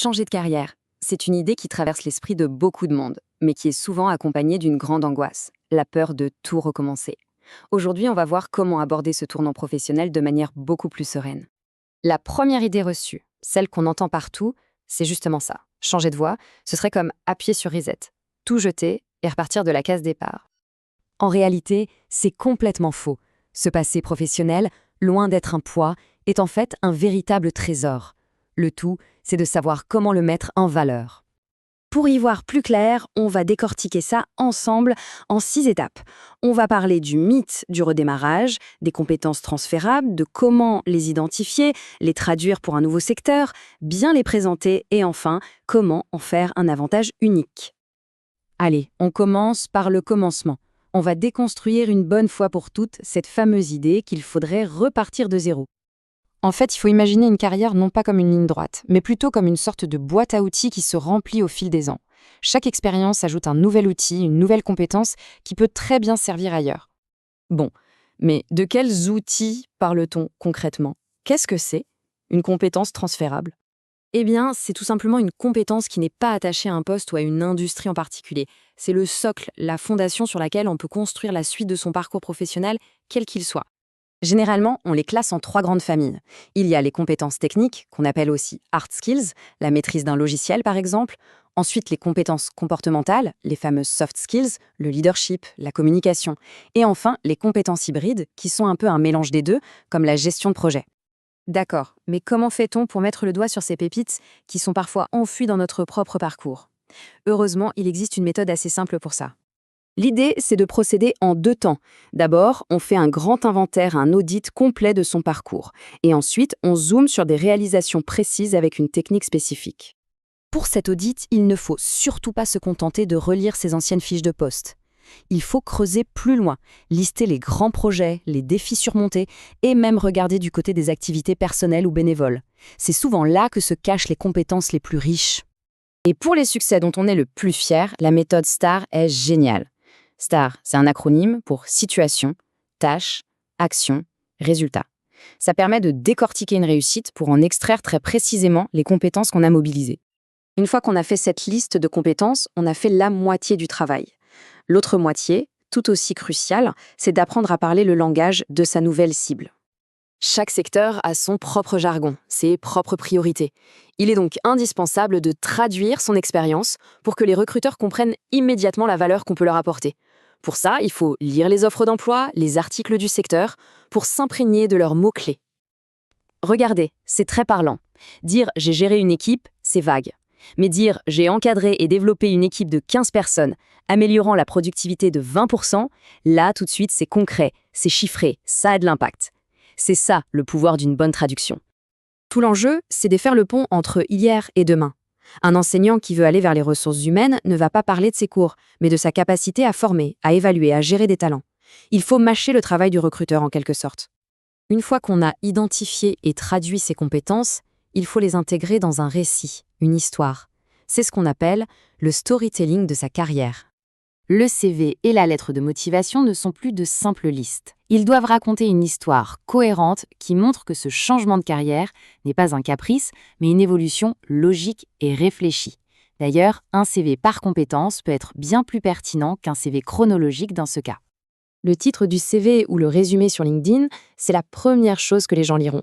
Changer de carrière, c'est une idée qui traverse l'esprit de beaucoup de monde, mais qui est souvent accompagnée d'une grande angoisse, la peur de tout recommencer. Aujourd'hui, on va voir comment aborder ce tournant professionnel de manière beaucoup plus sereine. La première idée reçue, celle qu'on entend partout, c'est justement ça. Changer de voie, ce serait comme appuyer sur reset, tout jeter et repartir de la case départ. En réalité, c'est complètement faux. Ce passé professionnel, loin d'être un poids, est en fait un véritable trésor. Le tout, c'est de savoir comment le mettre en valeur. Pour y voir plus clair, on va décortiquer ça ensemble en 6 étapes. On va parler du mythe du redémarrage, des compétences transférables, de comment les identifier, les traduire pour un nouveau secteur, bien les présenter et enfin, comment en faire un avantage unique. Allez, on commence par le commencement. On va déconstruire une bonne fois pour toutes cette fameuse idée qu'il faudrait repartir de zéro. En fait, il faut imaginer une carrière non pas comme une ligne droite, mais plutôt comme une sorte de boîte à outils qui se remplit au fil des ans. Chaque expérience ajoute un nouvel outil, une nouvelle compétence qui peut très bien servir ailleurs. Bon, mais de quels outils parle-t-on concrètement? Qu'est-ce que c'est une compétence transférable? Eh bien, c'est tout simplement une compétence qui n'est pas attachée à un poste ou à une industrie en particulier. C'est le socle, la fondation sur laquelle on peut construire la suite de son parcours professionnel, quel qu'il soit. Généralement, on les classe en 3 grandes familles. Il y a les compétences techniques, qu'on appelle aussi hard skills, la maîtrise d'un logiciel par exemple. Ensuite, les compétences comportementales, les fameuses soft skills, le leadership, la communication. Et enfin, les compétences hybrides, qui sont un peu un mélange des deux, comme la gestion de projet. D'accord, mais comment fait-on pour mettre le doigt sur ces pépites qui sont parfois enfouies dans notre propre parcours? Heureusement, il existe une méthode assez simple pour ça. L'idée, c'est de procéder en 2 temps. D'abord, on fait un grand inventaire, un audit complet de son parcours. Et ensuite, on zoome sur des réalisations précises avec une technique spécifique. Pour cet audit, il ne faut surtout pas se contenter de relire ses anciennes fiches de poste. Il faut creuser plus loin, lister les grands projets, les défis surmontés et même regarder du côté des activités personnelles ou bénévoles. C'est souvent là que se cachent les compétences les plus riches. Et pour les succès dont on est le plus fier, la méthode STAR est géniale. STAR, c'est un acronyme pour situation, tâche, action, résultat. Ça permet de décortiquer une réussite pour en extraire très précisément les compétences qu'on a mobilisées. Une fois qu'on a fait cette liste de compétences, on a fait la moitié du travail. L'autre moitié, tout aussi cruciale, c'est d'apprendre à parler le langage de sa nouvelle cible. Chaque secteur a son propre jargon, ses propres priorités. Il est donc indispensable de traduire son expérience pour que les recruteurs comprennent immédiatement la valeur qu'on peut leur apporter. Pour ça, il faut lire les offres d'emploi, les articles du secteur, pour s'imprégner de leurs mots-clés. Regardez, c'est très parlant. Dire « j'ai géré une équipe », c'est vague. Mais dire « j'ai encadré et développé une équipe de 15 personnes, améliorant la productivité de 20%, là, tout de suite, c'est concret, c'est chiffré, ça a de l'impact. C'est ça, le pouvoir d'une bonne traduction. Tout l'enjeu, c'est de faire le pont entre hier et demain. Un enseignant qui veut aller vers les ressources humaines ne va pas parler de ses cours, mais de sa capacité à former, à évaluer, à gérer des talents. Il faut mâcher le travail du recruteur en quelque sorte. Une fois qu'on a identifié et traduit ces compétences, il faut les intégrer dans un récit, une histoire. C'est ce qu'on appelle le storytelling de sa carrière. Le CV et la lettre de motivation ne sont plus de simples listes. Ils doivent raconter une histoire cohérente qui montre que ce changement de carrière n'est pas un caprice, mais une évolution logique et réfléchie. D'ailleurs, un CV par compétence peut être bien plus pertinent qu'un CV chronologique dans ce cas. Le titre du CV ou le résumé sur LinkedIn, c'est la première chose que les gens liront.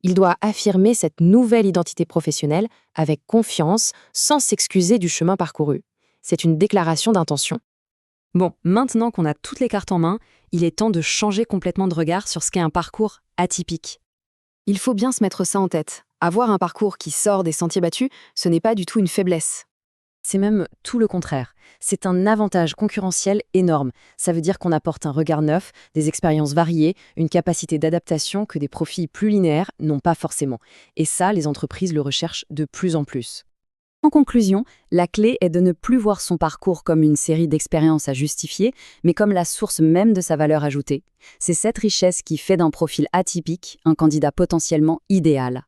Il doit affirmer cette nouvelle identité professionnelle avec confiance, sans s'excuser du chemin parcouru. C'est une déclaration d'intention. Bon, maintenant qu'on a toutes les cartes en main, il est temps de changer complètement de regard sur ce qu'est un parcours atypique. Il faut bien se mettre ça en tête. Avoir un parcours qui sort des sentiers battus, ce n'est pas du tout une faiblesse. C'est même tout le contraire. C'est un avantage concurrentiel énorme. Ça veut dire qu'on apporte un regard neuf, des expériences variées, une capacité d'adaptation que des profils plus linéaires n'ont pas forcément. Et ça, les entreprises le recherchent de plus en plus. En conclusion, la clé est de ne plus voir son parcours comme une série d'expériences à justifier, mais comme la source même de sa valeur ajoutée. C'est cette richesse qui fait d'un profil atypique un candidat potentiellement idéal.